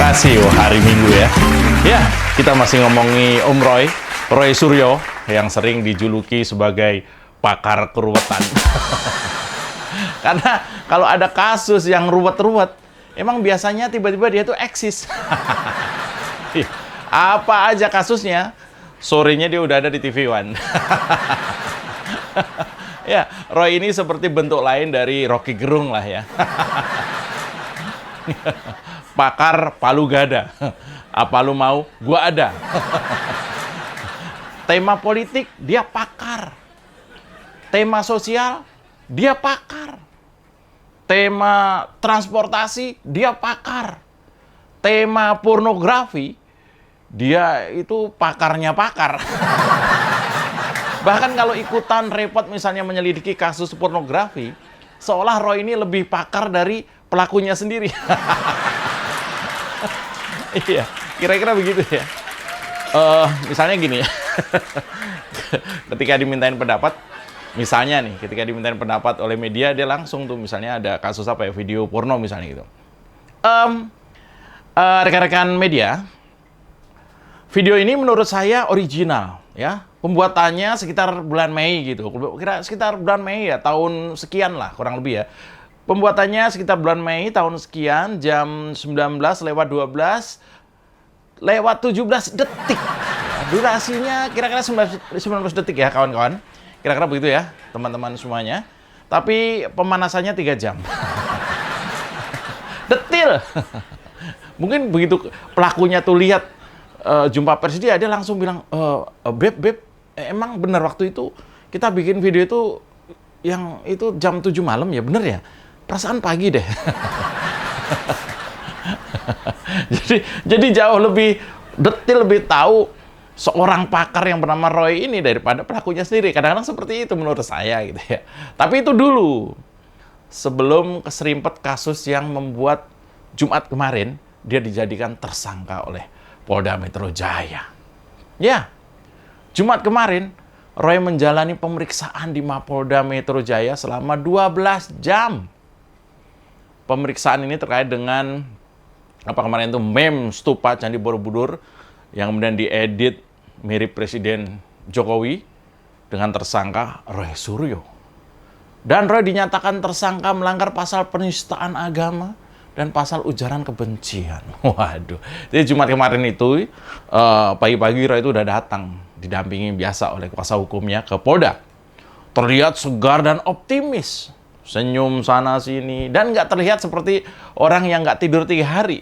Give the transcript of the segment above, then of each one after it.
kasih hari Minggu ya. Ya, kita masih ngomongi Om Roy Suryo yang sering dijuluki sebagai pakar keruwetan. Karena kalau ada kasus yang ruwet-ruwet, emang biasanya tiba-tiba dia tuh eksis. Apa aja kasusnya, sorenya dia udah ada di TV One. Ya, Roy ini seperti bentuk lain dari Rocky Gerung lah ya. Pakar palu gada. Apa lu mau? Gua ada. Tema politik, dia pakar. Tema sosial, dia pakar. Tema transportasi, dia pakar. Tema pornografi, dia itu pakarnya pakar. Bahkan kalau ikutan repot misalnya menyelidiki kasus pornografi, seolah Roy ini lebih pakar dari pelakunya sendiri. Iya, kira-kira begitu ya. Misalnya gini ya. Ketika dimintain pendapat, misalnya nih, ketika dimintain pendapat oleh media, dia langsung tuh misalnya ada kasus apa ya, video porno misalnya gitu. Rekan-rekan media, video ini menurut saya original ya. Pembuatannya sekitar bulan Mei gitu. Kira sekitar bulan Mei ya, tahun sekian lah kurang lebih ya. Pembuatannya sekitar bulan Mei tahun sekian, jam 19:12 lewat 17 detik. Durasinya kira-kira 19 detik ya kawan-kawan. Kira-kira begitu ya teman-teman semuanya. Tapi pemanasannya 3 jam. Detil. Mungkin begitu pelakunya tuh lihat jumpa pers dia langsung bilang, Beb, emang benar waktu itu kita bikin video itu yang itu jam 7 malam ya, bener ya? Perasaan pagi deh. jadi jauh lebih detil, lebih tahu seorang pakar yang bernama Roy ini daripada pelakunya sendiri. Kadang-kadang seperti itu menurut saya gitu ya. Tapi itu dulu. Sebelum keserimpet kasus yang membuat Jumat kemarin dia dijadikan tersangka oleh Polda Metro Jaya. Ya, Jumat kemarin Roy menjalani pemeriksaan di Mapolda Metro Jaya selama 12 jam. Pemeriksaan ini terkait dengan apa kemarin itu meme stupa Candi Borobudur yang kemudian diedit mirip Presiden Jokowi dengan tersangka Roy Suryo. Dan Roy dinyatakan tersangka melanggar pasal penistaan agama dan pasal ujaran kebencian. Waduh. Jadi Jumat kemarin itu pagi-pagi Roy itu udah datang didampingi biasa oleh kuasa hukumnya ke Polda. Terlihat segar dan optimis. Senyum sana sini dan nggak terlihat seperti orang yang nggak tidur 3 hari.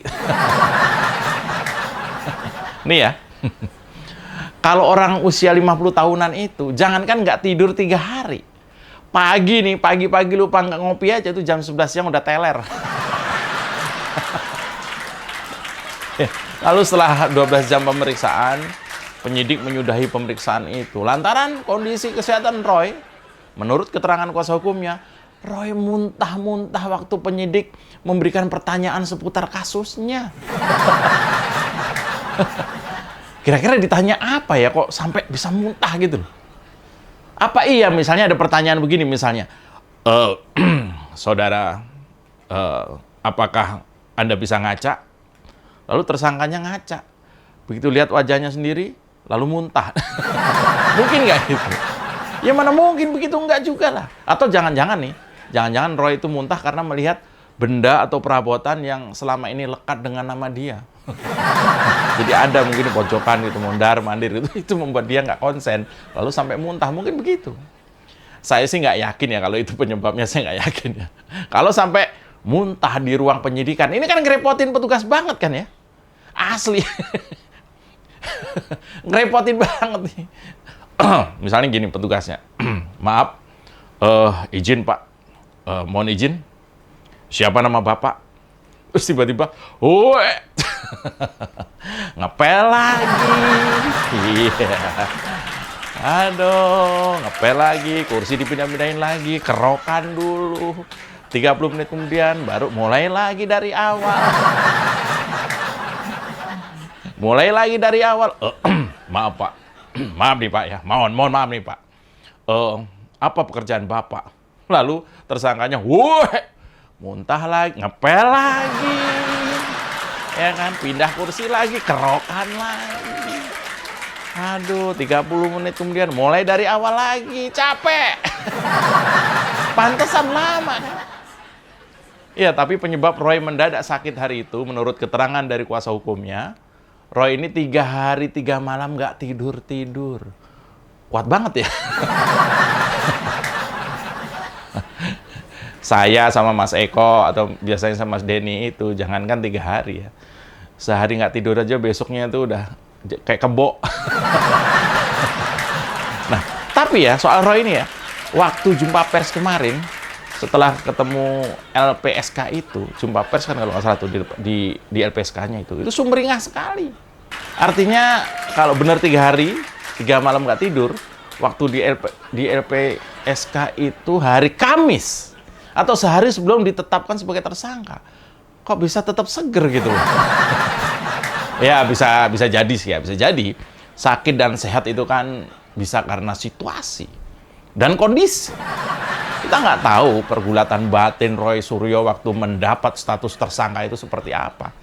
Nih ya, kalau orang usia 50 tahunan itu jangankan nggak tidur 3 hari, pagi-pagi lupa nggak ngopi aja tuh jam 11 siang udah teler. Lalu setelah 12 jam pemeriksaan, penyidik menyudahi pemeriksaan itu lantaran kondisi kesehatan Roy. Menurut keterangan kuasa hukumnya, Roy muntah-muntah waktu penyidik memberikan pertanyaan seputar kasusnya. Kira-kira ditanya apa ya kok sampai bisa muntah gitu loh. Apa iya misalnya ada pertanyaan begini misalnya, saudara, apakah Anda bisa ngaca? Lalu tersangkanya ngaca. Begitu lihat wajahnya sendiri, lalu muntah. Mungkin nggak gitu? Ya mana mungkin begitu, enggak juga lah. Atau jangan-jangan Roy itu muntah karena melihat benda atau perabotan yang selama ini lekat dengan nama dia. Jadi ada mungkin di pojokan gitu, mondar-mandir itu membuat dia nggak konsen, lalu sampai muntah, mungkin begitu. Saya sih nggak yakin ya kalau itu penyebabnya, saya nggak yakin ya. Kalau sampai muntah di ruang penyidikan, ini kan ngerepotin petugas banget kan ya? Asli. Ngerepotin banget nih. Misalnya gini petugasnya, maaf, izin Pak, mohon izin, siapa nama Bapak? Terus tiba-tiba, ngepel lagi. Iya. Aduh, ngepel lagi, kursi dipindah-pindahin lagi, kerokan dulu. 30 menit kemudian baru mulai lagi dari awal. Mulai lagi dari awal. Maaf Pak. Maaf nih Pak ya. Mohon maaf nih Pak. Apa pekerjaan Bapak? Lalu tersangkanya, muntah lagi, ngepel lagi. Ya kan, pindah kursi lagi, kerokan lagi. Aduh, 30 menit kemudian mulai dari awal lagi, capek. Pantesan lama kan. Iya, tapi penyebab Roy mendadak sakit hari itu, menurut keterangan dari kuasa hukumnya, Roy ini 3 hari 3 malam nggak tidur-tidur. Kuat banget ya. Saya sama Mas Eko, atau biasanya sama Mas Denny itu, jangankan 3 hari ya. Sehari nggak tidur aja, besoknya tuh udah kayak kebo. Nah, tapi ya, soal Roy ini ya, waktu jumpa pers kemarin, setelah ketemu LPSK itu, jumpa pers kan kalau nggak salah tuh di LPSK-nya itu sumringah sekali. Artinya kalau benar 3 hari 3 malam nggak tidur, waktu di LPSK itu hari Kamis atau sehari sebelum ditetapkan sebagai tersangka, kok bisa tetap seger gitu loh. Ya bisa jadi sih ya, bisa jadi sakit dan sehat itu kan bisa karena situasi dan kondisi. Kita nggak tahu pergulatan batin Roy Suryo waktu mendapat status tersangka itu seperti apa.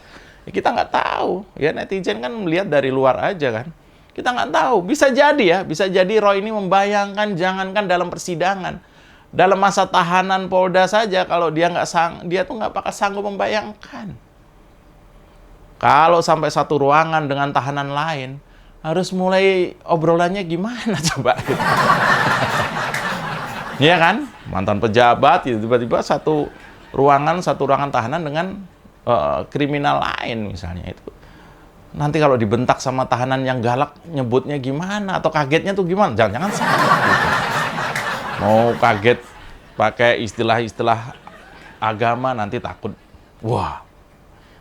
Ya, kita nggak tahu. Ya, netizen kan melihat dari luar aja kan. Kita nggak tahu. Bisa jadi ya, bisa jadi Roy ini membayangkan, jangankan dalam persidangan, dalam masa tahanan Polda saja, kalau dia tuh nggak bakal sanggup membayangkan. Kalau sampai satu ruangan dengan tahanan lain, harus mulai obrolannya gimana coba? Iya kan? Mantan pejabat, tiba-tiba satu ruangan tahanan dengan kriminal lain misalnya itu. Nanti kalau dibentak sama tahanan yang galak, nyebutnya gimana? Atau kagetnya tuh gimana? Jangan-jangan salah gitu. Mau kaget pakai istilah-istilah agama, nanti takut. Wah,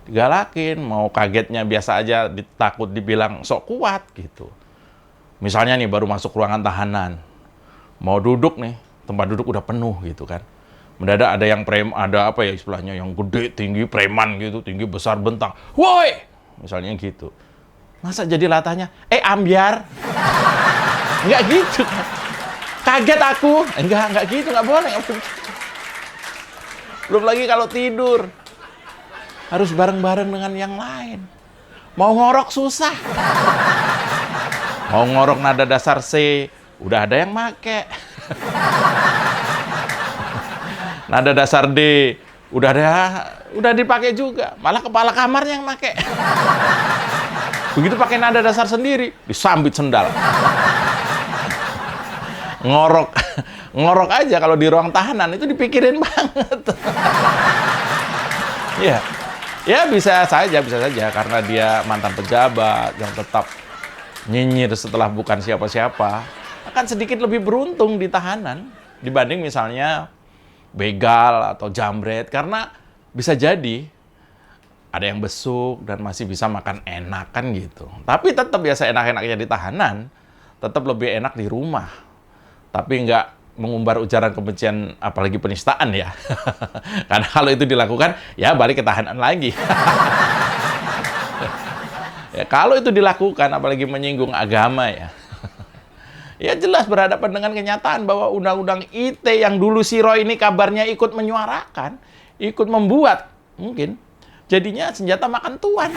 digalakin. Mau kagetnya biasa aja, takut dibilang sok kuat gitu. Misalnya nih, baru masuk ruangan tahanan. Mau duduk nih, tempat duduk udah penuh gitu kan. Mendadak ada yang ada apa ya istilahnya, yang gede, tinggi, preman gitu, tinggi, besar, bentang. Woi! Misalnya gitu. Masa jadi latahnya, ambyar? Enggak gitu kan. Kaget aku. Enggak gitu, enggak boleh. Belum lagi kalau tidur. Harus bareng-bareng dengan yang lain. Mau ngorok susah. Mau ngorok nada dasar C, udah ada yang make. Nada dasar D udah dipakai juga, malah kepala kamarnya yang make. Begitu pakai nada dasar sendiri, disambit sendal. Ngorok aja kalau di ruang tahanan itu dipikirin banget. Ya bisa saja karena dia mantan pejabat yang tetap nyinyir setelah bukan siapa-siapa, akan sedikit lebih beruntung di tahanan dibanding misalnya begal atau jambret, karena bisa jadi ada yang besuk dan masih bisa makan enak kan gitu. Tapi tetap biasa enak-enaknya di tahanan, tetap lebih enak di rumah. Tapi nggak mengumbar ujaran kebencian, apalagi penistaan ya. Karena kalau itu dilakukan, ya balik ke tahanan lagi. Ya, kalau itu dilakukan, apalagi menyinggung agama ya. Ya jelas berhadapan dengan kenyataan bahwa undang-undang ITE yang dulu si Roy ini kabarnya ikut menyuarakan, ikut membuat, mungkin jadinya senjata makan tuan.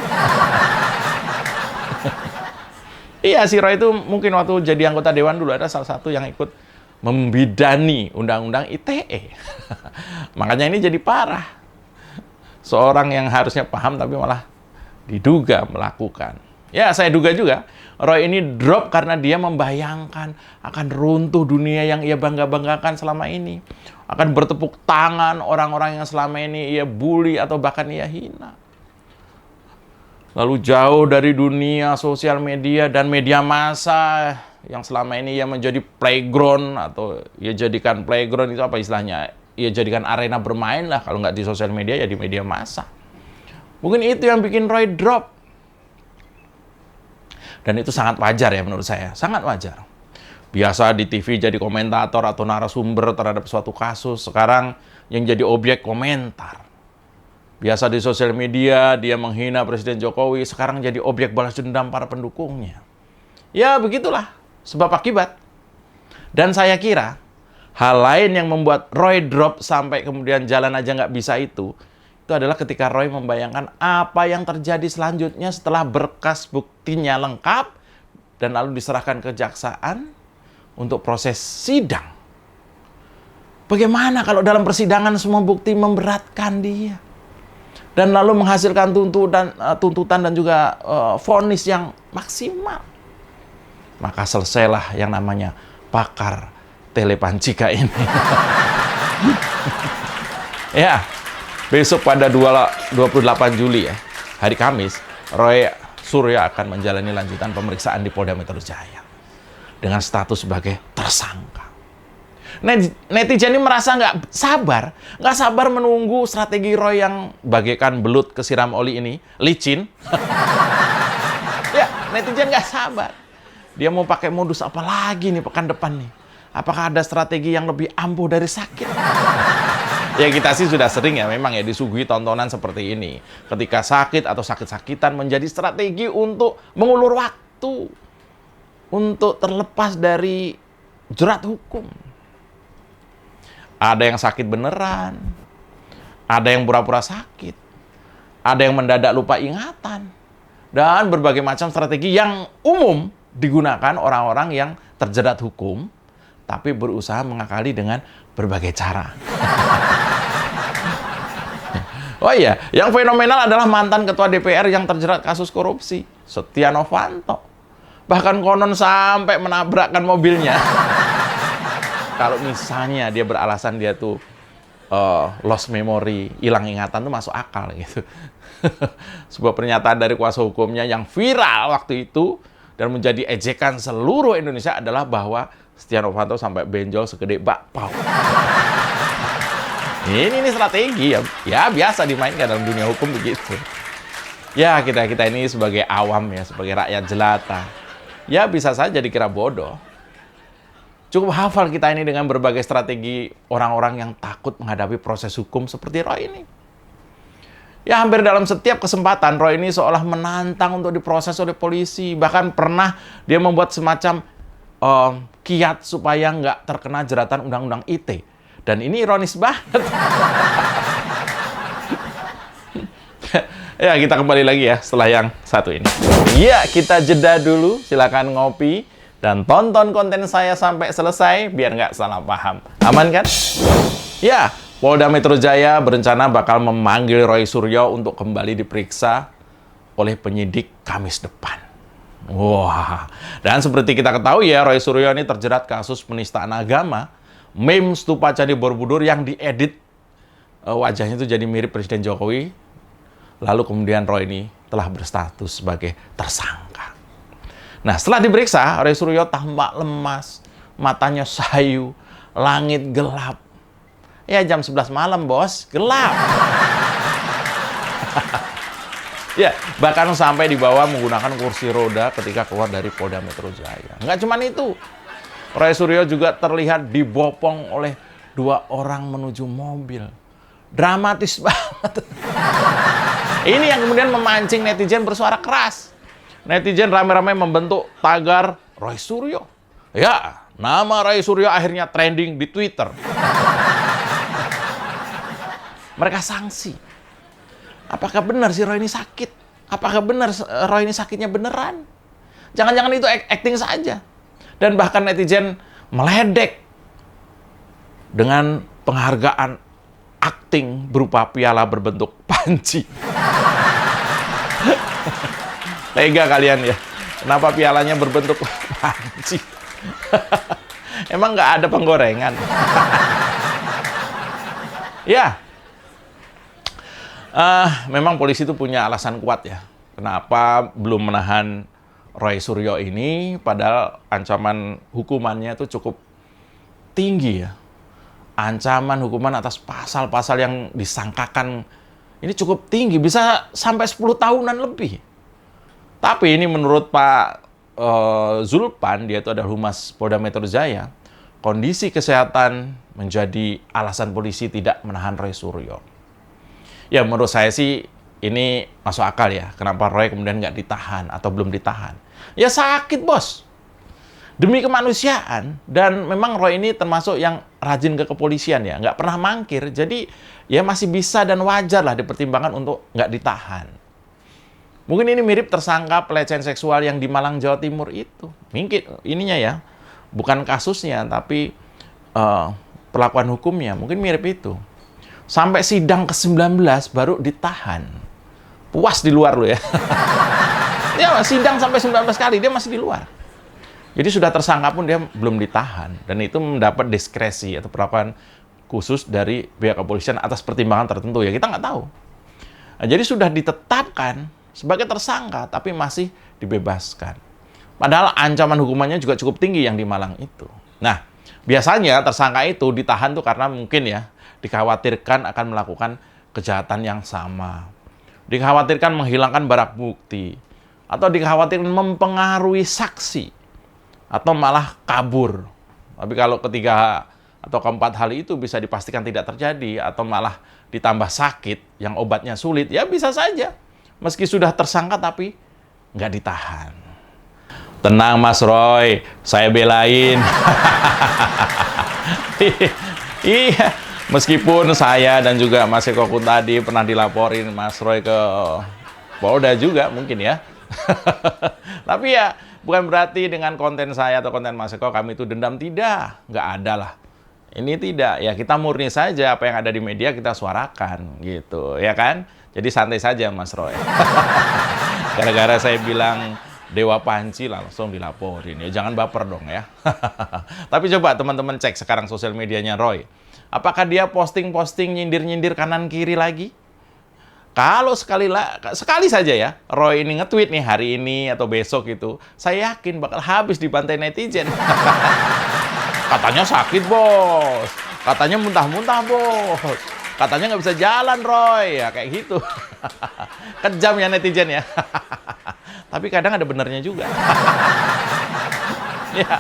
Iya, si Roy itu mungkin waktu jadi anggota dewan dulu ada salah satu yang ikut membidani undang-undang ITE. Makanya ini jadi parah. Seorang yang harusnya paham tapi malah diduga melakukan. Ya, saya duga juga Roy ini drop karena dia membayangkan akan runtuh dunia yang ia bangga-banggakan selama ini. Akan bertepuk tangan orang-orang yang selama ini ia bully atau bahkan ia hina. Lalu jauh dari dunia sosial media dan media massa yang selama ini ia menjadi playground, atau ia jadikan playground itu apa istilahnya? Ia jadikan arena bermain lah, kalau nggak di sosial media ya di media massa. Mungkin itu yang bikin Roy drop. Dan itu sangat wajar ya menurut saya, sangat wajar. Biasa di TV jadi komentator atau narasumber terhadap suatu kasus, sekarang yang jadi objek komentar. Biasa di sosial media dia menghina Presiden Jokowi, sekarang jadi objek balas dendam para pendukungnya. Ya begitulah, sebab akibat. Dan saya kira hal lain yang membuat Roy drop sampai kemudian jalan aja nggak bisa itu itu adalah ketika Roy membayangkan apa yang terjadi selanjutnya setelah berkas buktinya lengkap dan lalu diserahkan ke kejaksaan untuk proses sidang. Bagaimana kalau dalam persidangan semua bukti memberatkan dia dan lalu menghasilkan tuntutan dan juga vonis yang maksimal? Maka selesailah yang namanya pakar telepancika ini. Ya, besok pada 28 Juli ya, hari Kamis, Roy Suryo akan menjalani lanjutan pemeriksaan di Polda Metro Jaya dengan status sebagai tersangka. Netizen ini merasa nggak sabar menunggu strategi Roy yang bagaikan belut kesiram oli ini, licin. Ya, netizen nggak sabar. Dia mau pakai modus apa lagi nih pekan depan nih? Apakah ada strategi yang lebih ampuh dari sakit? Ya kita sih sudah sering ya memang ya disuguhi tontonan seperti ini. Ketika sakit atau sakit-sakitan menjadi strategi untuk mengulur waktu. Untuk terlepas dari jerat hukum. Ada yang sakit beneran. Ada yang pura-pura sakit. Ada yang mendadak lupa ingatan. Dan berbagai macam strategi yang umum digunakan orang-orang yang terjerat hukum. Tapi berusaha mengakali dengan berbagai cara. Oh iya, yang fenomenal adalah mantan ketua DPR yang terjerat kasus korupsi, Setia Novanto. Bahkan konon sampai menabrakkan mobilnya. Kalau misalnya dia beralasan dia tuh lost memory, hilang ingatan tuh masuk akal gitu. Sebuah pernyataan dari kuasa hukumnya yang viral waktu itu dan menjadi ejekan seluruh Indonesia adalah bahwa Setia Novanto sampai benjol segede bakpao. Ini strategi ya biasa dimainkan dalam dunia hukum begitu. Ya kita ini sebagai awam ya, sebagai rakyat jelata, ya bisa saja dikira bodoh. Cukup hafal kita ini dengan berbagai strategi orang-orang yang takut menghadapi proses hukum seperti Roy ini. Ya hampir dalam setiap kesempatan Roy ini seolah menantang untuk diproses oleh polisi. Bahkan pernah dia membuat semacam kiat supaya nggak terkena jeratan undang-undang ITE. Dan ini ironis banget. Ya, kita kembali lagi ya setelah yang satu ini. Ya, kita jeda dulu. Silakan ngopi dan tonton konten saya sampai selesai biar nggak salah paham. Aman kan? Ya, Polda Metro Jaya berencana bakal memanggil Roy Suryo untuk kembali diperiksa oleh penyidik Kamis depan. Wah, dan seperti kita ketahui ya, Roy Suryo ini terjerat kasus penistaan agama. Meme stupa Candi Borobudur yang diedit wajahnya itu jadi mirip Presiden Jokowi. Lalu kemudian Roy ini telah berstatus sebagai tersangka. Nah, setelah diperiksa, Roy Suryo tampak lemas, matanya sayu, langit gelap. Ya, jam 11 malam, bos, gelap. Ya, bahkan sampai dibawa menggunakan kursi roda ketika keluar dari Polda Metro Jaya. Nggak cuma itu. Roy Suryo juga terlihat dibopong oleh dua orang menuju mobil. Dramatis banget. Ini yang kemudian memancing netizen bersuara keras. Netizen ramai-ramai membentuk tagar Roy Suryo. Ya, nama Roy Suryo akhirnya trending di Twitter. Mereka sanksi. Apakah benar si Roy ini sakit? Apakah benar Roy ini sakitnya beneran? Jangan-jangan itu acting saja. Dan bahkan netizen meledek dengan penghargaan akting berupa piala berbentuk panci. Tega kalian ya. Kenapa pialanya berbentuk panci? Emang nggak ada penggorengan? Ya. Memang polisi itu punya alasan kuat ya. Kenapa belum menahan Roy Suryo ini, padahal ancaman hukumannya itu cukup tinggi ya. Ancaman hukuman atas pasal-pasal yang disangkakan ini cukup tinggi, bisa sampai 10 tahunan lebih. Tapi ini menurut Pak Zulpan, dia itu adalah Humas Polda Metro Jaya, kondisi kesehatan menjadi alasan polisi tidak menahan Roy Suryo. Ya menurut saya sih ini masuk akal ya. Kenapa Roy kemudian nggak ditahan atau belum ditahan? Ya sakit, bos. Demi kemanusiaan, dan memang Roy ini termasuk yang rajin ke kepolisian ya, nggak pernah mangkir, jadi ya masih bisa dan wajar lah dipertimbangkan untuk nggak ditahan. Mungkin ini mirip tersangka pelecehan seksual yang di Malang, Jawa Timur itu. Mungkin ininya ya, bukan kasusnya, tapi perlakuan hukumnya, mungkin mirip itu. Sampai sidang ke-19 baru ditahan. Puas di luar lo ya. Ya, sidang sampai 19 kali, dia masih di luar. Jadi sudah tersangka pun dia belum ditahan. Dan itu mendapat diskresi atau perlakuan khusus dari pihak kepolisian atas pertimbangan tertentu. Ya kita nggak tahu. Nah, jadi sudah ditetapkan sebagai tersangka, tapi masih dibebaskan. Padahal ancaman hukumannya juga cukup tinggi yang di Malang itu. Nah, biasanya tersangka itu ditahan tuh karena mungkin ya, dikhawatirkan akan melakukan kejahatan yang sama. Dikhawatirkan menghilangkan barang bukti. Atau dikhawatirkan mempengaruhi saksi. Atau malah kabur. Tapi kalau ketiga atau keempat hal itu bisa dipastikan tidak terjadi, atau malah ditambah sakit yang obatnya sulit, ya bisa saja. Meski sudah tersangka tapi nggak ditahan. Tenang Mas Roy, saya belain. Iya, meskipun saya dan juga Mas Eko Kun tadi pernah dilaporin Mas Roy ke Polda juga mungkin ya. Tapi ya, bukan berarti dengan konten saya atau konten Mas Eko kami itu dendam, tidak. Nggak ada lah. Ini tidak. Ya kita murni saja apa yang ada di media kita suarakan gitu. Ya kan? Jadi santai saja Mas Roy. Gara-gara saya bilang Dewa Panci langsung dilaporin. Ya jangan baper dong ya. Tapi coba teman-teman cek sekarang sosial medianya Roy. Apakah dia posting-posting nyindir-nyindir kanan kiri lagi? Kalau sekali saja ya, Roy ini nge-tweet nih hari ini atau besok gitu, saya yakin bakal habis dibantai netizen. Katanya sakit, bos. Katanya muntah-muntah, bos. Katanya nggak bisa jalan, Roy. Ya, kayak gitu. Kejam ya netizen ya. Tapi kadang ada benernya juga. Ya,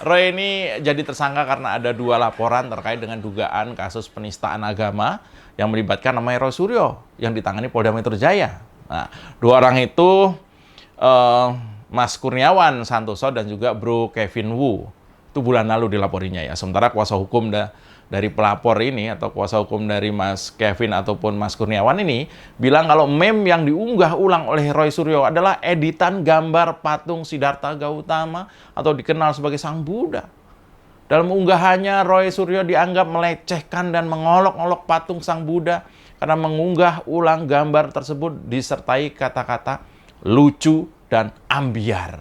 Roy ini jadi tersangka karena ada 2 laporan terkait dengan dugaan kasus penistaan agama yang melibatkan namanya Roy Suryo yang ditangani Polda Metro Jaya. Nah, 2 orang itu Mas Kurniawan Santoso dan juga Bro Kevin Wu. Itu bulan lalu dilaporinya ya. Sementara kuasa hukum dari pelapor ini atau kuasa hukum dari Mas Kevin ataupun Mas Kurniawan ini bilang kalau meme yang diunggah ulang oleh Roy Suryo adalah editan gambar patung Siddhartha Gautama atau dikenal sebagai Sang Buddha. Dalam unggahannya, Roy Suryo dianggap melecehkan dan mengolok-olok patung Sang Buddha karena mengunggah ulang gambar tersebut disertai kata-kata lucu dan ambiar.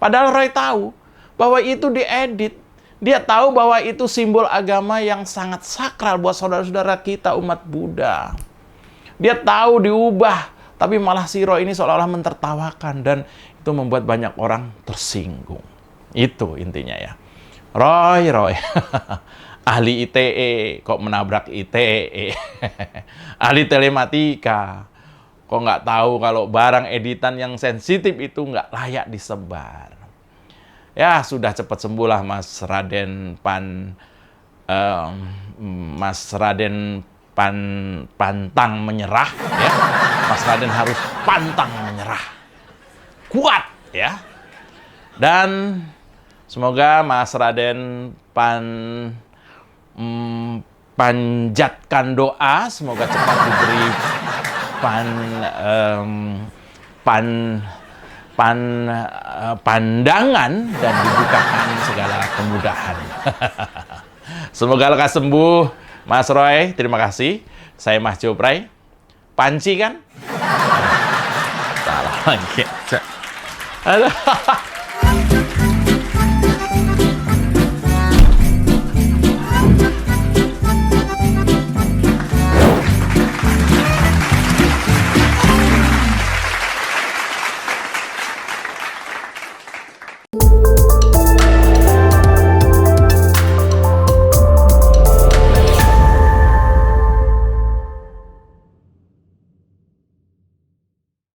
Padahal Roy tahu bahwa itu diedit. Dia tahu bahwa itu simbol agama yang sangat sakral buat saudara-saudara kita umat Buddha. Dia tahu diubah, tapi malah si Roy ini seolah-olah mentertawakan dan itu membuat banyak orang tersinggung. Itu intinya ya. Roy, ahli ITE kok menabrak ITE, ahli telematika kok nggak tahu kalau barang editan yang sensitif itu nggak layak disebar. Ya sudah cepat sembuh lah Mas Raden pantang menyerah ya. Mas Raden harus pantang menyerah, kuat ya. Dan semoga Mas Raden panjatkan doa, semoga cepat diberi pandangan dan dibukakan segala kemudahan. Semoga lekas sembuh, Mas Roy. Terima kasih. Saya Mas Jopray. Panci kan? Salah lagi. Aduh.